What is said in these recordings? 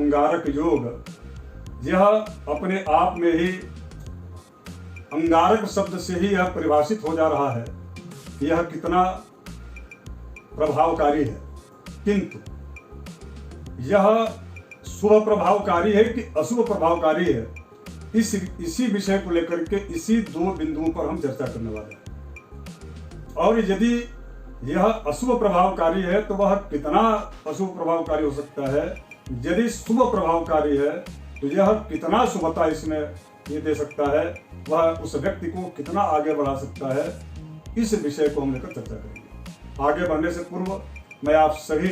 अंगारक योग, यह अपने आप में ही अंगारक शब्द से ही यह परिभाषित हो जा रहा है कि यह कितना प्रभावकारी है। किंतु यह शुभ प्रभावकारी है कि अशुभ प्रभावकारी है, इसी विषय को लेकर के इसी दो बिंदुओं पर हम चर्चा करने वाले हैं। और यदि यह अशुभ प्रभावकारी है तो वह कितना अशुभ प्रभावकारी हो सकता है, यदि शुभ प्रभावकारी है तो यह कितना शुभता इसमें ये दे सकता है, वह उस व्यक्ति को कितना आगे बढ़ा सकता है, इस विषय को हम लेकर चर्चा करेंगे। आगे बढ़ने से पूर्व मैं आप सभी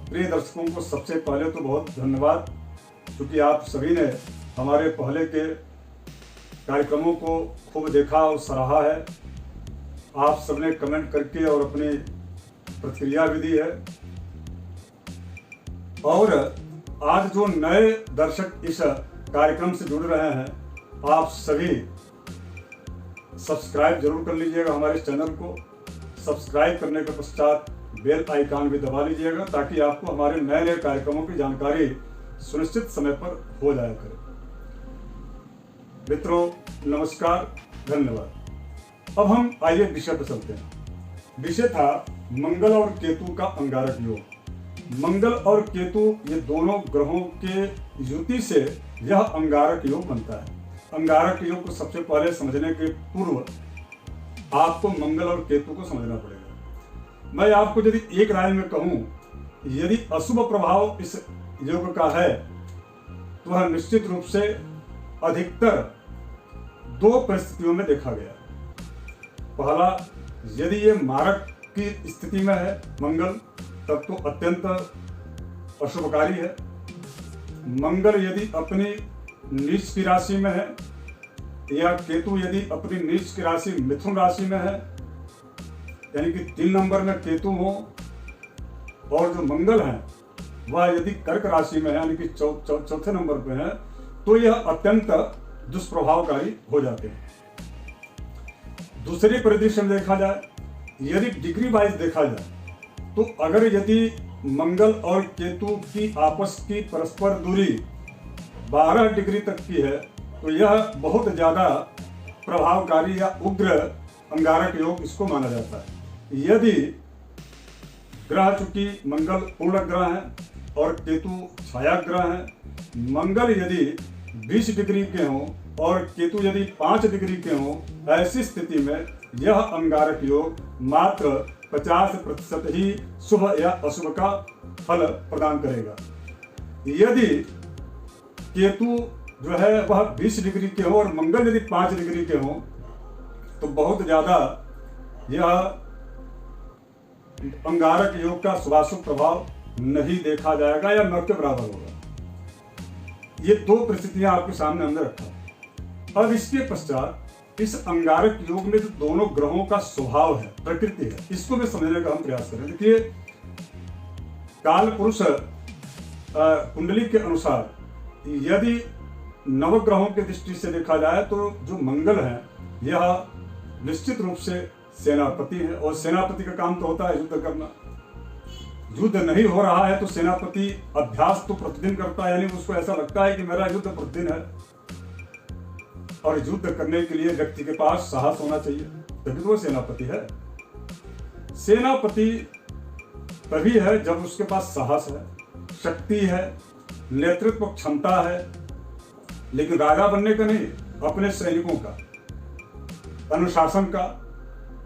प्रिय दर्शकों को सबसे पहले तो बहुत धन्यवाद, क्योंकि आप सभी ने हमारे पहले के कार्यक्रमों को खूब देखा और सराहा है। आप सबने कमेंट करके और अपनी प्रतिक्रिया भी दी है। और आज जो नए दर्शक इस कार्यक्रम से जुड़ रहे हैं, आप सभी सब्सक्राइब जरूर कर लीजिएगा हमारे चैनल को। सब्सक्राइब करने के पश्चात बेल आइकन भी दबा लीजिएगा, ताकि आपको हमारे नए नए कार्यक्रमों की जानकारी सुनिश्चित समय पर हो जाया करे। मित्रों नमस्कार, धन्यवाद। अब हम आइए विषय पर चलते हैं। विषय था मंगल और केतु का अंगारक योग। मंगल और केतु ये दोनों ग्रहों के युति से यह अंगारक योग बनता है। अंगारक योग को सबसे पहले समझने के पूर्व आपको मंगल और केतु को समझना पड़ेगा। मैं आपको यदि एक लाइन में कहूं, यदि अशुभ प्रभाव इस योग का है तो वह निश्चित रूप से अधिकतर दो परिस्थितियों में देखा गया। पहला, यदि ये मारक की स्थिति में है मंगल, तब तो अत्यंत अशुभकारी है। मंगल यदि अपनी नीच की राशि में है, या केतु यदि अपनी नीच की राशि मिथुन राशि में है, यानी कि 3 नंबर में केतु हो, और जो मंगल है वह यदि कर्क राशि में है, यानी कि चौथे नंबर पे है, तो यह अत्यंत दुष्प्रभावकारी हो जाते हैं। दूसरे परिदृश्य में देखा जाए, यदि डिग्री वाइज देखा जाए, तो अगर यदि मंगल और केतु की आपस की परस्पर दूरी 12 डिग्री तक की है, तो यह बहुत ज्यादा प्रभावकारी या उग्र अंगारक योग इसको माना जाता है। यदि ग्रह, चूंकि मंगल पूर्ण ग्रह है और केतु छाया ग्रह है, मंगल यदि 20 डिग्री के हों और केतु यदि 5 डिग्री के हों, ऐसी स्थिति में यह अंगारक योग मात्र 50% ही शुभ या अशुभ का फल प्रदान करेगा। यदि केतु जो है वह 20 डिग्री के हो और मंगल यदि 5 डिग्री के हो, तो बहुत ज्यादा यह अंगारक योग का शुभाशुभ प्रभाव नहीं देखा जाएगा या न के बराबर होगा। ये दो परिस्थितियां आपके सामने हमने रखा। अब इसके पश्चात इस अंगारक योग में जो दोनों ग्रहों का स्वभाव है, प्रकृति है, इसको भी समझने का हम प्रयास करें। देखिए, काल पुरुष कुंडली के अनुसार यदि नवग्रहों की दृष्टि से देखा जाए तो जो मंगल है यह निश्चित रूप से सेनापति है, और सेनापति का काम तो होता है युद्ध करना। युद्ध नहीं हो रहा है तो सेनापति अभ्यास तो प्रतिदिन करता है, यानी उसको ऐसा लगता है कि मेरा युद्ध प्रतिदिन है। और युद्ध करने के लिए व्यक्ति के पास साहस होना चाहिए, तभी तो वो सेनापति है। सेनापति तभी है जब उसके पास साहस है, शक्ति है, नेतृत्व क्षमता है, लेकिन राजा बनने का नहीं, अपने सैनिकों का, अनुशासन का।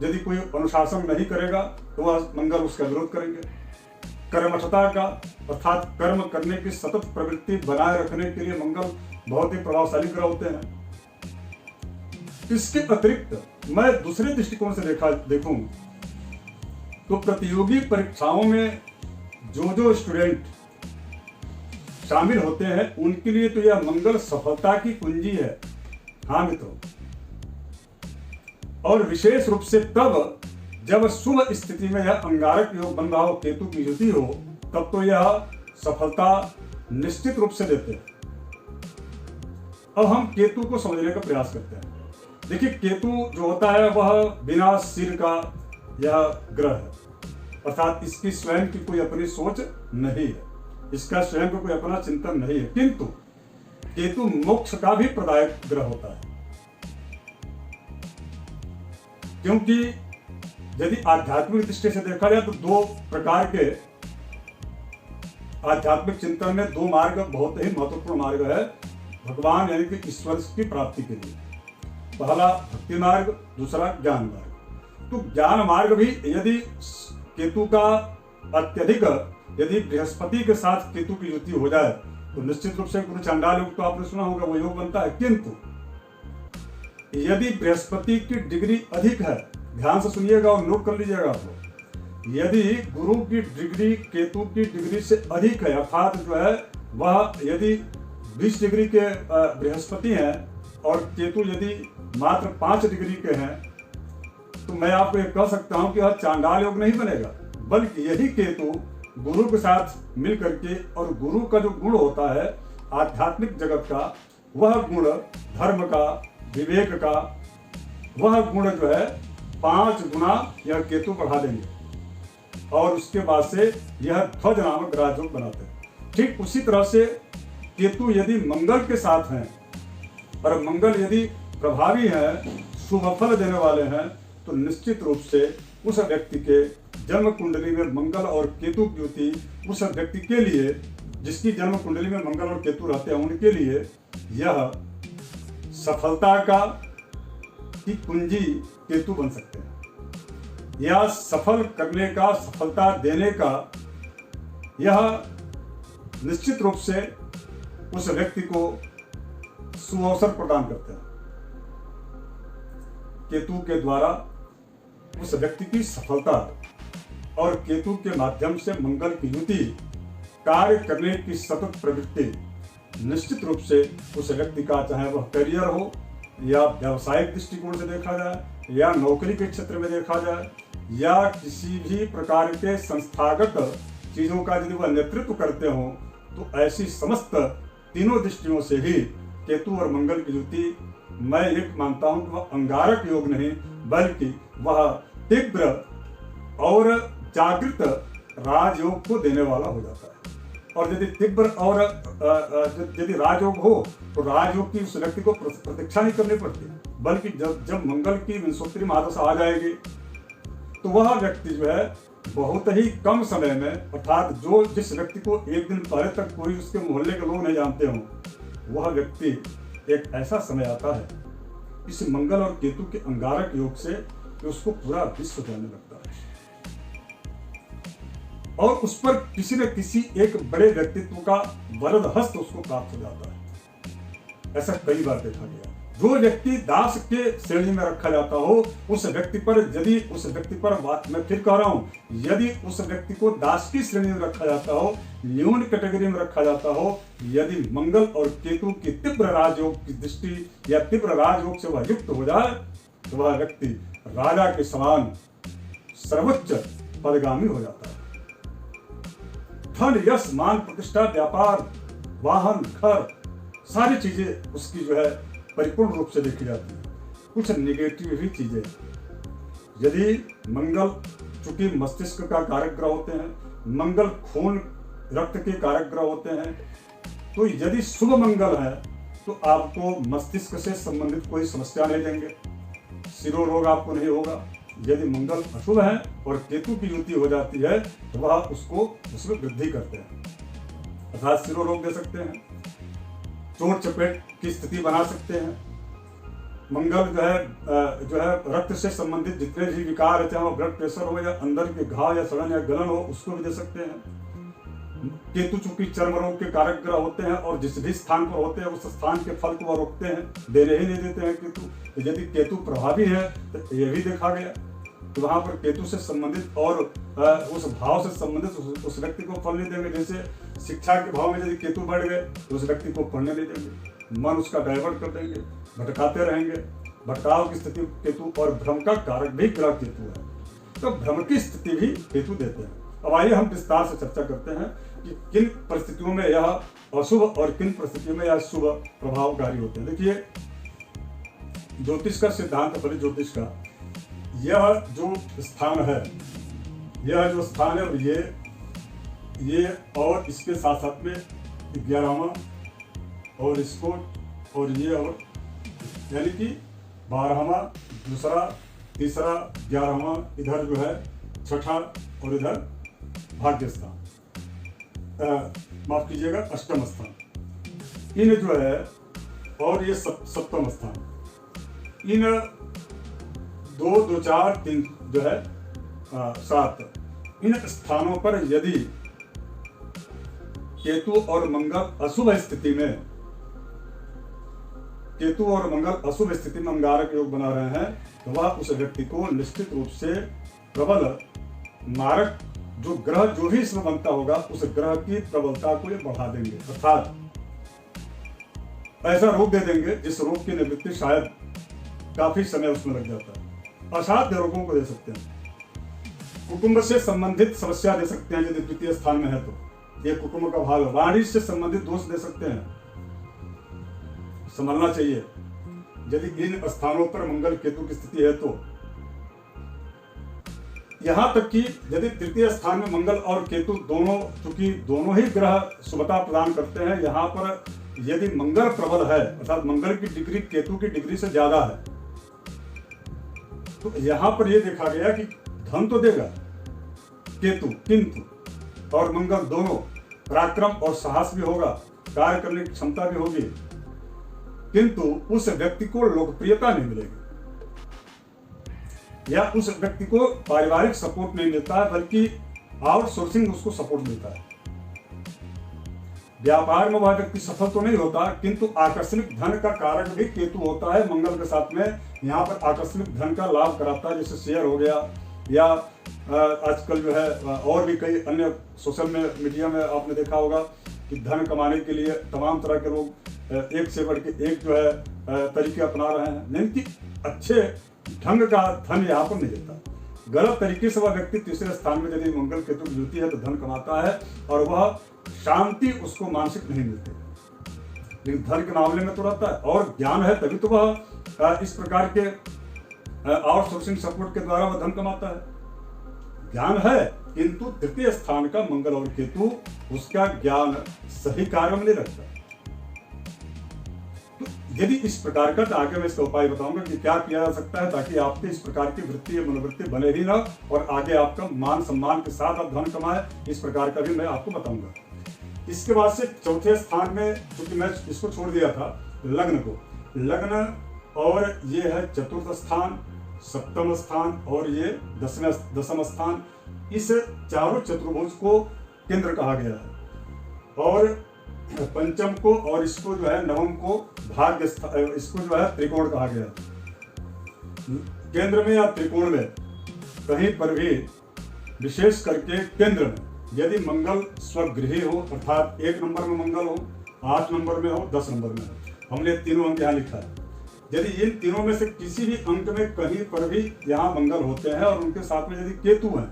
यदि कोई अनुशासन नहीं करेगा तो वह मंगल उसका विरोध करेंगे। कर्मठता का, अर्थात कर्म करने की सतत प्रवृत्ति बनाए रखने के लिए मंगल बहुत ही प्रभावशाली ग्रह होते हैं। इसके अतिरिक्त मैं दूसरे दृष्टिकोण से देखूं तो प्रतियोगी परीक्षाओं में जो स्टूडेंट शामिल होते हैं उनके लिए तो यह मंगल सफलता की कुंजी है। हाँ मित्रों, और विशेष रूप से तब जब शुभ स्थिति में यह अंगारक योग बन रहा हो, केतु की युति हो, तब तो यह सफलता निश्चित रूप से देते हैं। अब हम केतु को समझने का प्रयास करते हैं। देखिए, केतु जो होता है वह बिना सिर का यह ग्रह है, अर्थात इसकी स्वयं की कोई अपनी सोच नहीं है। इसका स्वयं को कोई अपना चिंतन नहीं है, किंतु केतु मोक्ष का भी प्रदायक ग्रह होता है। क्योंकि यदि आध्यात्मिक दृष्टि से देखा जाए तो दो प्रकार के आध्यात्मिक चिंतन में दो मार्ग बहुत ही महत्वपूर्ण मार्ग है भगवान यानी कि ईश्वर की प्राप्ति के लिए। पहला भक्ति मार्ग, दूसरा ज्ञान मार्ग। तो ज्ञान मार्ग भी यदि केतु का अत्यधिक, यदि बृहस्पति के साथ केतु की युति हो जाए तो निश्चित रूप से गुरु चांडाल योग तो आपने सुना होगा, वो योग बनता है। किंतु यदि बृहस्पति की डिग्री अधिक है, ध्यान से सुनिएगा और नोट कर लीजिएगा आप लोग, यदि गुरु की डिग्री केतु की डिग्री से अधिक है, अर्थात जो है वह यदि 20 डिग्री के बृहस्पति हैं और केतु यदि मात्र 5 डिग्री के हैं, तो मैं आपको ये कह सकता हूं कि वह चांडाल योग नहीं बनेगा, बल्कि यही केतु गुरु के साथ मिल करके, और गुरु का जो गुण होता है आध्यात्मिक जगत का, वह गुण धर्म का, विवेक का, वह गुण जो है 5 गुना यह केतु बढ़ा देंगे और उसके बाद से यह ध्वज नामक राजयोग बनाते हैं। ठीक उसी तरह से केतु यदि मंगल के साथ हैं और मंगल यदि प्रभावी है, शुभ फल देने वाले हैं, तो निश्चित रूप से उस व्यक्ति के जन्म कुंडली में मंगल और केतु की युति उस व्यक्ति के लिए, जिसकी जन्म कुंडली में मंगल और केतु रहते हैं, उनके लिए यह सफलता का की कुंजी केतु बन सकते हैं, या सफल करने का, सफलता देने का यह निश्चित रूप से उस व्यक्ति को सुअवसर प्रदान करते हैं। केतु के द्वारा उस व्यक्ति की सफलता और केतु के माध्यम से मंगल की युति, कार्य करने की सतत प्रवृत्ति निश्चित रूप से उस व्यक्ति का, चाहे वह करियर हो या व्यावसायिक दृष्टिकोण से देखा जाए, या नौकरी के क्षेत्र में देखा जाए, या किसी भी प्रकार के संस्थागत चीजों का यदि वह नेतृत्व करते हो, तो ऐसी समस्त तीनों दृष्टियों से ही केतु और मंगल की युति, मैं ये मानता हूं कि वह अंगारक योग नहीं, बल्कि वह तीव्र और जागृत राजयोग को देने वाला हो जाता है। और यदि तीव्र और यदि राजयोग हो तो राजयोग की उस व्यक्ति को प्रतीक्षा नहीं करनी पड़ती, बल्कि जब मंगल की विंशोत्तरी महादशा आ जाएगी तो वह व्यक्ति जो है बहुत ही कम समय में, अर्थात जो जिस व्यक्ति को एक दिन पहले तक कोई उसके मोहल्ले के लोग नहीं जानते हों, वह व्यक्ति एक ऐसा समय आता है इस मंगल और केतु के अंगारक योग से कि उसको पूरा विश्व जानने लगता है और उस पर किसी न किसी एक बड़े व्यक्तित्व का वरद हस्त उसको प्राप्त हो जाता है। ऐसा कई बार देखा गया। जो व्यक्ति दास के श्रेणी में रखा जाता हो, उस व्यक्ति पर यदि उस व्यक्ति पर बात मैं फिर कह रहा हूं, यदि उस व्यक्ति को दास की श्रेणी में रखा जाता हो, न्यून कैटेगरी में रखा जाता हो, यदि मंगल और केतु की तीव्र राजयोग की दृष्टि या तीव्र राजयोग से वह युक्त हो जाए, तो वह व्यक्ति राजा के समान सर्वोच्च पदगामी हो जाता है। धन, यश, मान, प्रतिष्ठा, व्यापार, वाहन, घर, सारी चीजें उसकी जो है परिपूर्ण रूप से देखी जाती है। कुछ निगेटिव भी चीजें, यदि मंगल चूंकि मस्तिष्क का कारक ग्रह होते हैं, मंगल खून रक्त के कारक ग्रह होते हैं, तो यदि शुभ मंगल है तो आपको मस्तिष्क से संबंधित कोई समस्या नहीं देंगे, सिरो रोग आपको नहीं होगा। यदि मंगल अशुभ है और केतु की युति हो जाती है तो वह उसको उसमें वृद्धि करते हैं, अर्थात सिरो रोग दे सकते हैं, चोट चपेट की स्थिति बना सकते हैं। मंगल जो है रक्त से संबंधित जितने भी विकार है, चाहे वो ब्लड प्रेशर हो या अंदर के घाव या सड़न या गलन हो, उसको भी दे सकते हैं। केतु चूंकि चर्म रोग के कारक ग्रह होते हैं और जिस भी स्थान पर होते हैं उस स्थान के फल को वह रोकते हैं, देने ही नहीं देते हैं केतु। यदि केतु प्रभावी है तो यह भी देखा गया तो वहां पर केतु से संबंधित और उस भाव से संबंधित उस व्यक्ति को फल नहीं देंगे। जैसे शिक्षा के भाव में यदि केतु बढ़ गए तो उस व्यक्ति को पढ़ने नहीं देंगे, मन उसका डाइवर्ट कर देंगे, भटकाते रहेंगे। भटकाव की स्थिति केतु, और भ्रम का कारक भी ग्रह केतु है, तो भ्रम की स्थिति भी केतु देते हैं। अब आइए हम विस्तार से चर्चा करते हैं कि किन परिस्थितियों में यह अशुभ और किन परिस्थितियों में यह शुभ प्रभावकारी होते हैं। देखिए, ज्योतिष का सिद्धांत, बड़े ज्योतिष का यह जो स्थान है, और ये ये और इसके साथ साथ में 11वां और इसको और ये और यानी कि 12वां, दूसरा, तीसरा, 11वां, इधर जो है छठा और इधर भाग्य स्थान, माफ कीजिएगा अष्टम स्थान, इन जो है और ये सप्तम स्थान, इन 2, 2, 4, 3 जो है 7, इन स्थानों पर यदि केतु और मंगल अशुभ स्थिति में, केतु और मंगल अशुभ स्थिति में अंगारक योग बना रहे हैं, तो वह उस व्यक्ति को निश्चित रूप से प्रबल मारक जो ग्रह जो भी इसमें बनता होगा उस ग्रह की प्रबलता को ये बढ़ा देंगे, अर्थात ऐसा रोग दे देंगे जिस रोग की निवृत्ति शायद काफी समय उसमें लग जाता है। असाध्य रोगों को दे सकते हैं, कुटुंब से संबंधित समस्या दे सकते हैं यदि द्वितीय स्थान में है तो, ये कुटुंब का भाव है। वाणी से संबंधित दोष दे सकते हैं, संभलना चाहिए यदि इन स्थानों पर मंगल केतु की स्थिति है तो। यहां तक कि यदि तृतीय स्थान में मंगल और केतु दोनों, चूंकि दोनों ही ग्रह शुभता प्रदान करते हैं, यहां पर यदि मंगल प्रबल है अर्थात मंगल की डिग्री केतु की डिग्री से ज्यादा है, तो यहां पर यह देखा गया कि धन तो देगा केतु, किंतु और मंगल दोनों पराक्रम और साहस भी होगा, कार्य करने की क्षमता भी होगी, किंतु उस व्यक्ति को लोकप्रियता नहीं मिलेगी या उस व्यक्ति को पारिवारिक सपोर्ट नहीं मिलता है, बल्कि आउटसोर्सिंग उसको सपोर्ट मिलता है। व्यापार में वह व्यक्ति सफल तो नहीं होता, किंतु आकस्मिक धन का कारक भी केतु होता है मंगल के साथ में, यहाँ पर आकस्मिक धन का लाभ कराता है, जैसे शेयर हो गया या आजकल जो है और भी कई अन्य सोशल मीडिया में आपने देखा होगा कि धन कमाने के लिए तमाम तरह के लोग एक से बढ़ के एक जो है तरीके अपना रहे हैं, लेकिन कि अच्छे ढंग का धन यहाँ पर नहीं देता। गलत तरीके से वह व्यक्ति तीसरे स्थान में यदि मंगल केतु की युति है तो धन कमाता है और वह शांति उसको मानसिक नहीं मिलती, लेकिन धन के मामले में तो रहता है। और ज्ञान है तभी तो वह इस प्रकार के आउटसोर्सिंग सपोर्ट के द्वारा वह धन कमाता है। ज्ञान है किंतु तृतीय स्थान का मंगल और केतु उसका ज्ञान सही कार्य में नहीं रखता। तो यदि इस प्रकार का, तो आगे मैं इसका उपाय बताऊंगा कि क्या किया जा सकता है ताकि आपके इस प्रकार की वृत्ति या मनोवृत्ति बने ही ना और आगे आपका मान सम्मान के साथ आप धन कमाए, इस प्रकार का भी मैं आपको बताऊंगा। इसके बाद से चौथे स्थान में, क्योंकि मैं इसको छोड़ दिया था लग्न को, लग्न और ये है चतुर्थ स्थान, सप्तम स्थान और ये दसम स्थान, इस चारों चतुर्भुज को केंद्र कहा गया है और पंचम को और इसको जो है नवम को भाग्य, इसको जो है त्रिकोण कहा गया है। केंद्र में या त्रिकोण में कहीं पर भी विशेष करके केंद्र में यदि मंगल स्वगृही हो अर्थात 1 नंबर में मंगल हो, 8 नंबर में हो, 10 नंबर में हो, हमने तीनों अंक यहाँ लिखा है, यदि इन तीनों में से किसी भी अंक में कहीं पर भी यहाँ मंगल होते हैं और उनके साथ में यदि केतु है,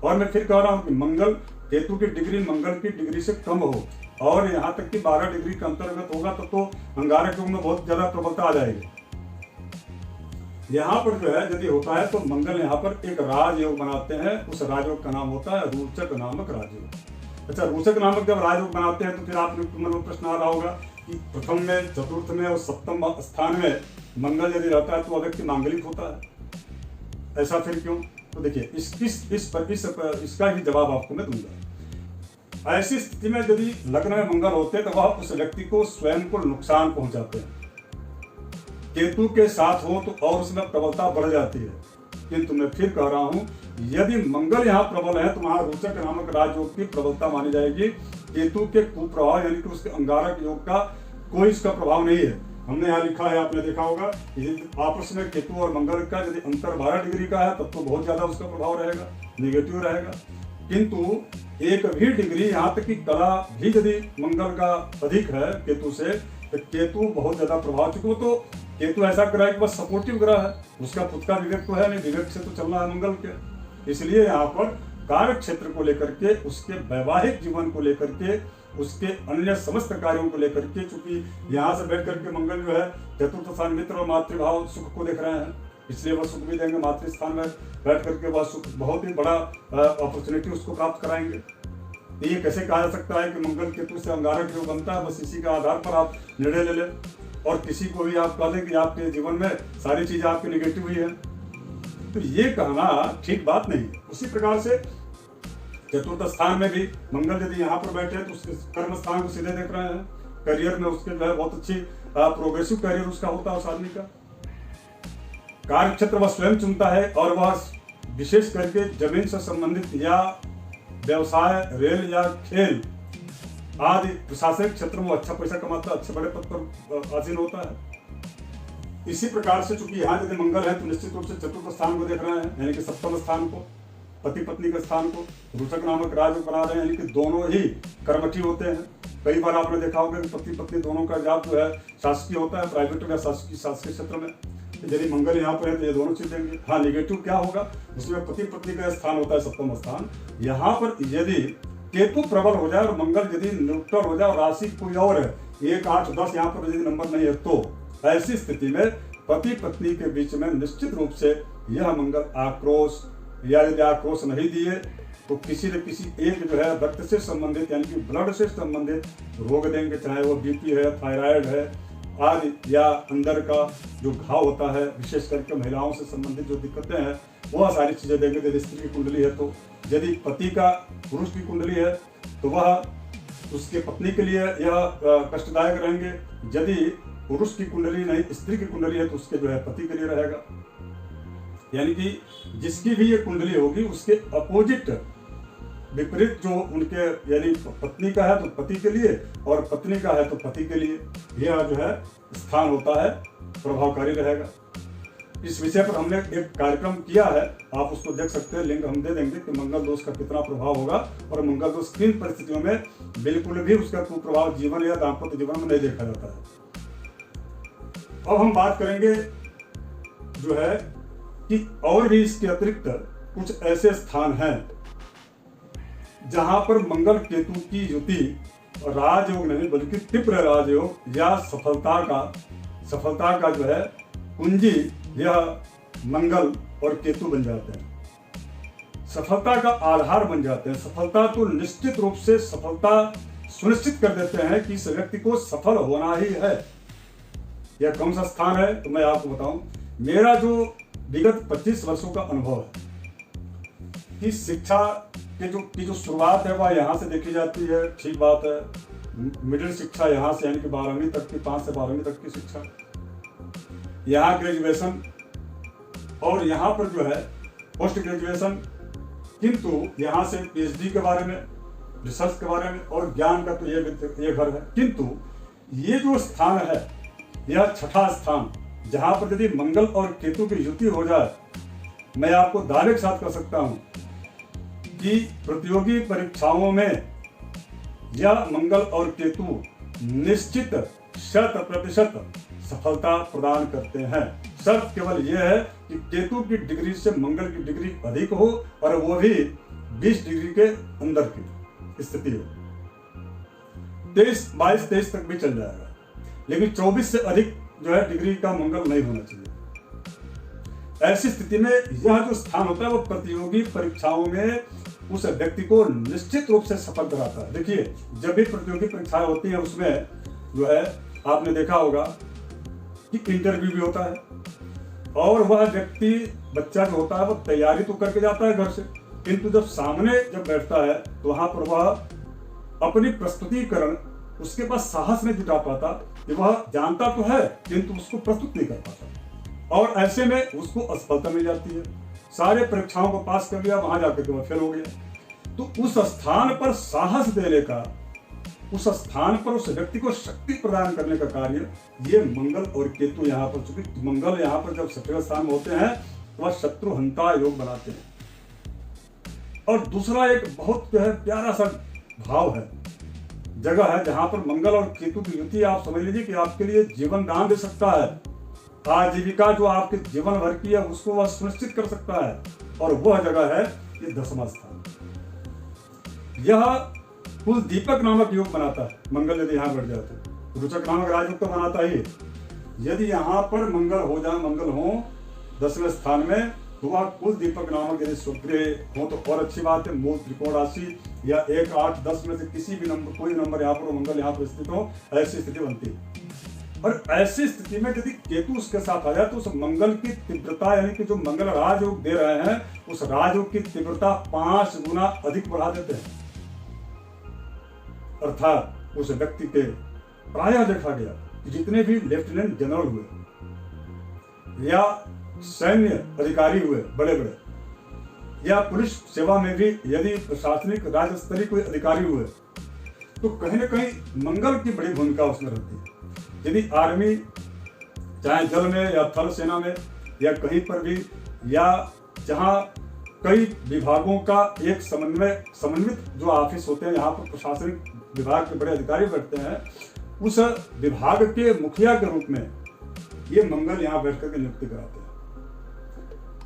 और मैं फिर कह रहा हूँ कि मंगल केतु की डिग्री मंगल की डिग्री से कम हो और यहाँ तक कि 12 डिग्री के अंतर्गत होगा तब तो अंगारक योग में बहुत ज्यादा प्रबलता आ जाएगी। यहाँ पर जो है यदि होता है तो मंगल यहाँ पर एक राजयोग बनाते हैं, उस राजयोग का नाम होता है रोचक नामक राजयोग। अच्छा, रोचक नामक जब राजयोग बनाते हैं तो फिर आपके मन में प्रश्न आ रहा होगा कि प्रथम में, चतुर्थ में और सप्तम स्थान में मंगल यदि रहता है तो वह व्यक्ति मांगलिक होता है, ऐसा फिर क्यों? तो देखिए इसका ही जवाब आपको मैं दूंगा। ऐसी स्थिति में यदि लग्न में मंगल होते हैं तो वह उस व्यक्ति को स्वयं को नुकसान पहुंचाते हैं। केतु के साथ हो तो और उसमें प्रबलता बढ़ जाती है, किंतु मैं फिर कह रहा हूं यदि मंगल यहाँ प्रबल है तो वहां रोचक नामक राजयोग की प्रबलता मानी जाएगी। केतु के कुप्रभाव यानी कि उसके अंगारक योग का कोई इसका प्रभाव नहीं है। हमने यहाँ लिखा है, आपने देखा होगा, आपस में केतु और मंगल का यदि अंतर 12 डिग्री का है तब तो बहुत ज्यादा उसका प्रभाव रहेगा, निगेटिव रहेगा। किंतु एक भी डिग्री, यहाँ तक कि कला भी यदि मंगल का अधिक है केतु से, तो केतु बहुत ज्यादा प्रभाव, चुके वो तो केतु ऐसा ग्रह है कि बस सपोर्टिव ग्रह है, उसका खुद का विवेक तो है नहीं, विवेक से तो चलना है मंगल के। इसलिए यहाँ पर कार्य क्षेत्र को लेकर के, उसके वैवाहिक जीवन को लेकर के, उसके अन्य समस्त कार्यों को लेकर के, चूंकि यहाँ से बैठ करके मंगल जो है चतुर्थ स्थान मित्र और मातृभाव सुख को देख रहे हैं, इसलिए वह सुख भी देंगे। मातृ स्थान में बैठ करके वह सुख बहुत ही बड़ा अपॉर्चुनिटी उसको प्राप्त कराएंगे। तो ये कैसे कहा जा सकता है कि मंगल केतु से अंगारक योग बनता है? बस इसी के आधार पर आप निर्णय ले लें और किसी को भी आप कह दें कि आपके जीवन में सारी चीजें आपकी निगेटिव हुई है, तो ये कहना ठीक बात नहीं है। उसी प्रकार से चतुर्थ स्थान में भी मंगल यदि यहाँ पर बैठे तो उसके कर्म स्थान को सीधे देख रहे हैं, करियर में उसके जो है बहुत अच्छी प्रोग्रेसिव करियर उसका होता है उस आदमी का। कार्य क्षेत्र वह स्वयं चुनता है और वह विशेष करके जमीन से संबंधित या व्यवसाय, रेल या खेल आदि प्रशासनिक क्षेत्र में अच्छा पैसा कमाता है, अच्छे बड़े पद पर आसीन होता है। इसी प्रकार से चूंकि यहाँ यदि मंगल है तो निश्चित रूप से चतुर्थ स्थान को देख रहे हैं, यानी कि सप्तम स्थान को, पति पत्नी के स्थान को रोचक नामक राज बना रहे हैं, यानी कि दोनों ही कर्मठी होते हैं। कई बार आपने देखा होगा कि पति पत्नी दोनों का जॉब जो है शासकीय होता है, प्राइवेट या शासकीय क्षेत्र में। यदि मंगल यहाँ पर है तो ये दोनों चीज देंगे। हाँ, निगेटिव क्या होगा, उसमें पति पत्नी का स्थान होता है सप्तम स्थान। यहाँ पर यदि केतु प्रबल हो जाए और मंगल यदि न्यूट्रल हो जाए और राशि कोई और है, 1, 8, 10 यहाँ पर यदि नंबर नहीं है, तो ऐसी स्थिति में पति पत्नी के बीच में निश्चित रूप से यह मंगल आक्रोश या यदि आक्रोश नहीं दिए तो किसी न किसी एक जो है रक्त से संबंधित यानी कि ब्लड से संबंधित रोग देंगे, चाहे वो बीपी है, थायराइड है आदि, या अंदर का जो घाव होता है, विशेष करके महिलाओं से संबंधित जो दिक्कतें हैं वह सारी चीजें देंगे। यदि स्त्री की कुंडली है तो, यदि पति का पुरुष की कुंडली है तो वह उसके पत्नी के लिए यह कष्टदायक रहेंगे। यदि पुरुष की कुंडली नहीं, स्त्री की कुंडली है तो उसके जो है पति के लिए रहेगा। यानी कि जिसकी भी ये कुंडली होगी उसके अपोजिट विपरीत जो उनके, यानी पत्नी का है तो पति के लिए और पत्नी का है तो पति के लिए, यह जो है स्थान होता है प्रभावकारी रहेगा। इस विषय पर हमने एक कार्यक्रम किया है, आप उसको देख सकते हैं, लिंक हम दे देंगे कि मंगल दोष का कितना प्रभाव होगा और मंगल दोष किन परिस्थितियों में बिल्कुल भी उसका कुप्रभाव जीवन या दाम्पत्य जीवन में नहीं देखा जाता है। अब हम बात करेंगे जो है कि और भी इसके अतिरिक्त कुछ ऐसे स्थान हैं जहां पर मंगल केतु की युति राजयोग नहीं बल्कि तीव्र राजयोग या सफलता का जो है कुंजी यह मंगल और केतु बन जाते हैं, सफलता का आधार बन जाते हैं। सफलता तो निश्चित रूप से सफलता सुनिश्चित कर देते हैं कि इस व्यक्ति को सफल होना ही है। यह कौन सा स्थान है तो मैं आपको बताऊं, मेरा जो विगत 25 वर्षों का अनुभव है कि शिक्षा की जो शुरुआत है वह यहाँ से देखी जाती है, ठीक बात है। मिडिल शिक्षा यहाँ से यानी कि 12वीं तक की, 5 से 12वीं तक की शिक्षा, यहाँ ग्रेजुएशन और यहाँ पर जो है पोस्ट ग्रेजुएशन, किंतु यहाँ से पीएचडी के बारे में, रिसर्च के बारे में और ज्ञान का तो ये घर है। किंतु ये जो स्थान है यह छठा स्थान जहाँ पर यदि मंगल और केतु की युति हो जाए, मैं आपको दावे के साथ कर सकता हूँ कि प्रतियोगी परीक्षाओं में यह मंगल और केतु निश्चित 100% सफलता प्रदान करते हैं। शर्त केवल यह है कि केतु की डिग्री से मंगल की डिग्री अधिक हो और वो भी 20 डिग्री के अंदर की स्थिति हो। 22-23 तक भी चल जाएगा, लेकिन 24 से अधिक जो है डिग्री का मंगल नहीं होना चाहिए। ऐसी स्थिति में यह जो स्थान होता है वो प्रतियोगी परीक्षाओं में उस व्यक्ति को निश्चित रूप से सफल कराता है। देखिए, जब भी प्रतियोगी परीक्षाएं होती हैं उसमें जो है आपने देखा होगा कि इंटरव्यू भी होता है और वह व्यक्ति, बच्चा जो होता है वो तैयारी तो करके जाता है घर से, किंतु जब सामने बैठता है तो वहां पर वह अपनी प्रस्तुतिकरण, उसके पास साहस नहीं जुटा पाता कि वह जानता तो है किंतु उसको प्रस्तुत नहीं कर पाता और ऐसे में उसको असफलता मिल जाती है। सारे परीक्षाओं को पास कर लिया, वहां जाकर के वह फेल हो गया। तो उस स्थान पर साहस देने का, उस स्थान पर उस व्यक्ति को शक्ति प्रदान करने का कार्य ये मंगल और केतु यहाँ पर, चूंकि मंगल यहाँ पर जब छठे स्थान में होते हैं तो वह शत्रुहंता योग बनाते हैं। और दूसरा एक बहुत जो है प्यारा सा भाव है, जगह है जहां पर मंगल और केतु की युति, आप समझ लीजिए कि आपके लिए जीवन दान दे सकता है। आजीविका जो आपके जीवन भर की है उसको वह सुनिश्चित कर सकता है, और वह जगह है ये 10वां स्थान। यह कुल दीपक नामक योग बनाता है। मंगल यदि यहाँ बढ़ जाते, रुचक नामक राजयोग तो बनाता ही। यदि यहाँ पर मंगल हो 10वें स्थान में वह कुल दीपक नामक यदि स्वग्रह हो तो और अच्छी बात है। मूल त्रिकोण राशि या 1, 8, 10 में से किसी भी नंबर, कोई नंबर यहाँ पर मंगल यहाँ पर स्थित हो, ऐसी स्थिति बनती है। और ऐसी स्थिति में यदि केतु उसके साथ आ जाए तो उस मंगल की तीव्रता, यानी कि जो मंगल राजयोग दे रहे हैं, उस राजयोग की तीव्रता 5 गुना अधिक बढ़ा देते हैं। अर्थात उस व्यक्ति के प्रायः देखा गया कि जितने भी लेफ्टिनेंट जनरल हुए या सैन्य अधिकारी हुए बड़े बड़े, या पुलिस सेवा में भी यदि प्रशासनिक राज्य स्तरीय कोई अधिकारी हुए, तो कहीं ना कहीं मंगल की बड़ी भूमिका उसमें रहती है। यदि आर्मी, चाहे जल में या थल सेना में या कहीं पर भी, या जहां कई विभागों का एक समन्वित जो ऑफिस होते हैं, यहाँ पर प्रशासनिक विभाग के बड़े अधिकारी बैठते हैं, उस विभाग के मुखिया के रूप में ये मंगल यहाँ बैठ करके नियुक्ति कराते हैं।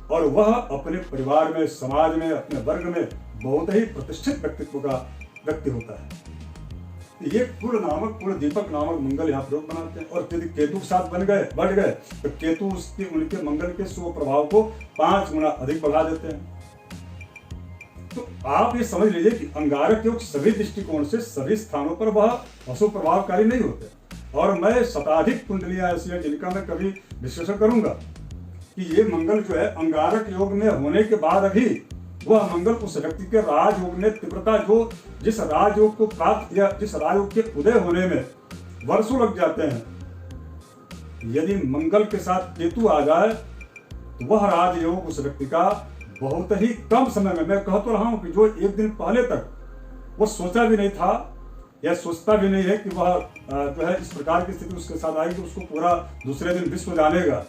और वह अपने परिवार में, समाज में, अपने वर्ग में बहुत ही प्रतिष्ठित व्यक्तित्व का व्यक्ति होता है। ये कुल दीपक नामक मंगल यहाँ प्रयोग बनाते हैं। और यदि केतु के साथ बढ़ गए तो केतु उनके मंगल के शुभ प्रभाव को 5 गुना अधिक बढ़ा देते हैं। तो आप ये समझ लीजिए कि अंगारक योग सभी दृष्टिकोण से सभी स्थानों पर वह अशुभ प्रभावकारी नहीं होते। और मैं शताधिक कुंडलियां ऐसी हैं जिनका मैं कभी विश्लेषण करूंगा कि ये मंगल जो है अंगारक योग में होने के बाद अभी वह मंगल उस व्यक्ति के राजयोग में तीव्रता, जो जिस राजयोग को प्राप्त या जिस राजयोग के उदय होने में वर्षों लग जाते हैं, यदि मंगल के साथ केतु आ जाए तो वह राजयोग उस व्यक्ति का बहुत ही कम समय में, मैं कह तो रहा हूं कि जो एक दिन पहले तक वो सोचा भी नहीं था या सोचता भी नहीं है कि वह जो है इस प्रकार की स्थिति उसके साथ आएगी, उसको पूरा दूसरे दिन विश्व जानेगा,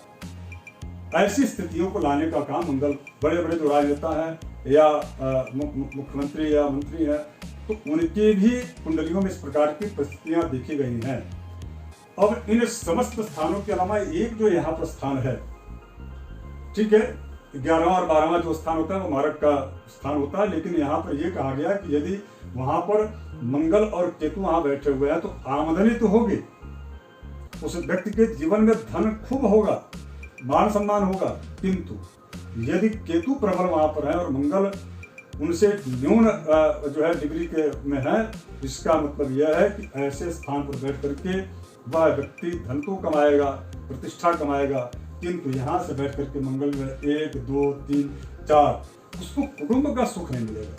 ऐसी स्थितियों को लाने का काम मंगल, बड़े बड़े जो राजनेता हैं या मुख्यमंत्री या मंत्री हैं, तो उनकी भी कुंडलियों में इस प्रकार की परिस्थितियां देखी गई हैं। अब इन समस्त स्थानों के अलावा एक जो यहाँ पर स्थान है, ठीक है, 11वां और 12वां जो स्थान होता है वो मारक का स्थान होता है, लेकिन यहाँ पर यह कहा गया कि यदि वहां पर मंगल और केतु वहां बैठे हुए हैं तो आमदनी तो होगी, उस व्यक्ति के जीवन में धन खूब होगा, मान सम्मान होगा, किंतु यदि केतु प्रबल वहां पर है और मंगल उनसे न्यून जो है डिग्री के में है, इसका मतलब यह है कि ऐसे स्थान पर बैठ करके वह व्यक्ति धन तो कमाएगा, प्रतिष्ठा कमाएगा, किंतु यहाँ से बैठ करके मंगल में 1, 2, 3, 4 उसको कुटुंब का सुख नहीं मिलेगा,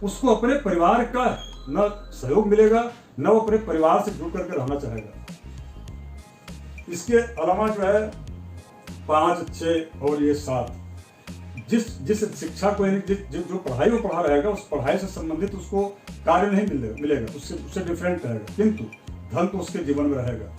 उसको अपने परिवार का न सहयोग मिलेगा, न वो अपने परिवार से जुड़ करके रहना चाहेगा। इसके अलावा जो है 5, 6 और ये 7, जिस शिक्षा को जो पढ़ाई वो पढ़ा रहेगा, उस पढ़ाई से संबंधित उसको कार्य नहीं मिलेगा, उससे डिफरेंट रहेगा, किंतु धन तो उसके जीवन में रहेगा।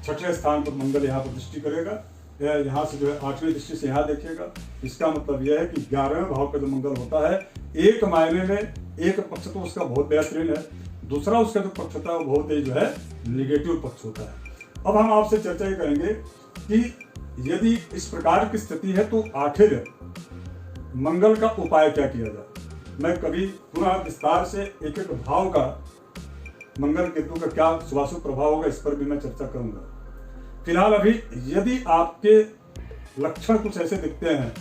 6ठे स्थान पर मंगल यहाँ पर दृष्टि करेगा, यहाँ से जो है 8वीं दृष्टि से यहाँ देखेगा। इसका मतलब यह है कि 11वें भाव का जो मंगल होता है, एक मायने में एक पक्ष तो उसका बहुत बेहतरीन है, दूसरा उसका जो पक्ष होता है वो बहुत ही जो है निगेटिव पक्ष होता है। अब हम आपसे चर्चा ये करेंगे कि यदि इस प्रकार की स्थिति है तो आखिर मंगल का उपाय क्या किया जाए। मैं कभी पूरा विस्तार से एक एक भाव का मंगल केतु का क्या शुभाशुभ प्रभाव होगा इस पर भी मैं चर्चा करूंगा। फिलहाल अभी यदि आपके लक्षण कुछ ऐसे दिखते हैं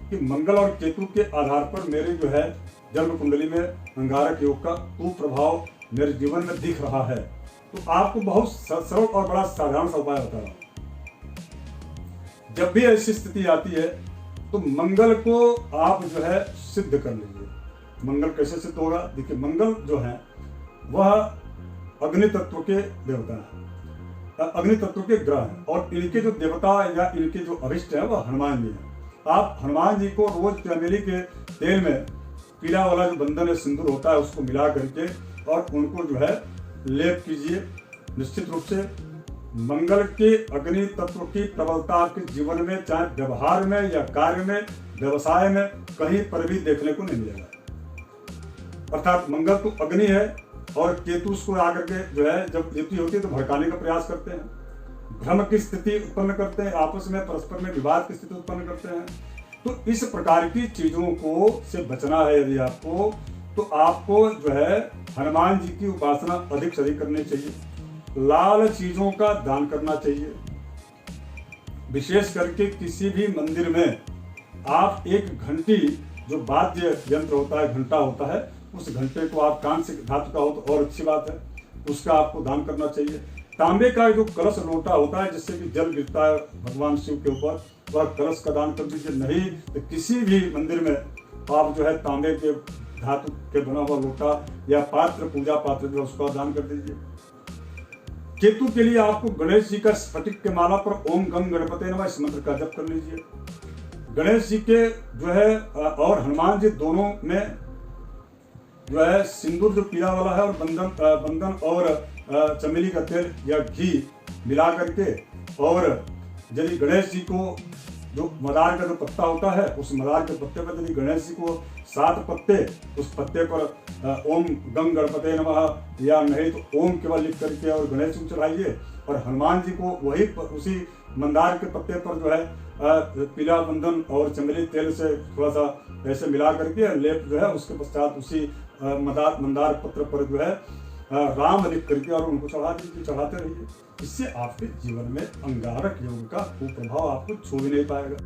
कि मंगल और केतु के आधार पर मेरे जो है जन्म कुंडली में अंगारक योग का कुप्रभाव मेरे जीवन में दिख रहा है, तो आपको बहुत सरल और बड़ा साधारण सा उपाय बता रहा हूं। जब भी ऐसी स्थिति आती है तो मंगल को आप जो है सिद्ध कर लीजिए। मंगल कैसे सिद्ध होगा? देखिए, मंगल जो है वह अग्नि तत्व के देवता है, अग्नि तत्व के ग्रह हैं, और इनके जो देवता या इनके जो अभिष्ट है वह हनुमान जी हैं। आप हनुमान जी को रोज चमेली के तेल में पीला वाला जो बंधन है सिंदूर होता है उसको मिला करके और उनको जो है लेप कीजिए। निश्चित रूप से मंगल के अग्नि तत्व की प्रबलता आपके जीवन में, चाहे व्यवहार में या कार्य में, व्यवसाय में, कहीं पर भी देखने को नहीं मिलेगा। अर्थात मंगल तो अग्नि है और केतु उसको आकर के जो है जब युति होती है तो भड़काने का प्रयास करते हैं, भ्रम की स्थिति उत्पन्न करते हैं, आपस में परस्पर में विवाद की स्थिति उत्पन्न करते हैं। तो इस प्रकार की चीजों को से बचना है यदि आपको, तो आपको जो है हनुमान जी की उपासना अधिक से अधिक करनी चाहिए। लाल चीजों का दान करना चाहिए। विशेष करके किसी भी मंदिर में आप एक घंटी, जो वाद्य यंत्र होता है, घंटा होता है, उस घंटे को आप कांस्य धातु का हो तो और अच्छी बात है, उसका आपको दान करना चाहिए। तांबे का जो कलश लोटा होता है जिससे कि जल गिरता है भगवान शिव के ऊपर, वह कलश का दान कर दीजिए। नहीं तो किसी भी मंदिर में आप जो है तांबे के धातु के बना हुआ लोटा या पात्र, पूजा पात्र जो उसका दान कर दीजिए। केतु के लिए आपको गणेश जी का स्फटिक के माला पर ओम गंग गणपते नमः इस मंत्र का जप कर लीजिए। गणेश जी के जो है और हनुमान जी दोनों में जो है सिंदूर जो पीला वाला है और बंधन और चमेली का तेल या घी मिला करके, और यदि गणेश जी को जो मदार का जो पत्ता होता है उस मदार के पत्ते पर यदि गणेश जी को 7 पत्ते, उस पत्ते पर ओम गंग गणपते नमः या नहीं तो ओम केवल लिख करके और गणेश जी को चढ़ाइए, और हनुमान जी को वही उसी मंदार के पत्ते पर जो है पीला बंधन और चमेली तेल से थोड़ा सा ऐसे मिला करके लेप जो है, उसके पश्चात उसी मंदार पत्र पर जो है राम लिख करके और उनको चढ़ाते रहिए। इससे आपके जीवन में अंगारक योग का कुप्रभाव आपको छू भी नहीं पाएगा।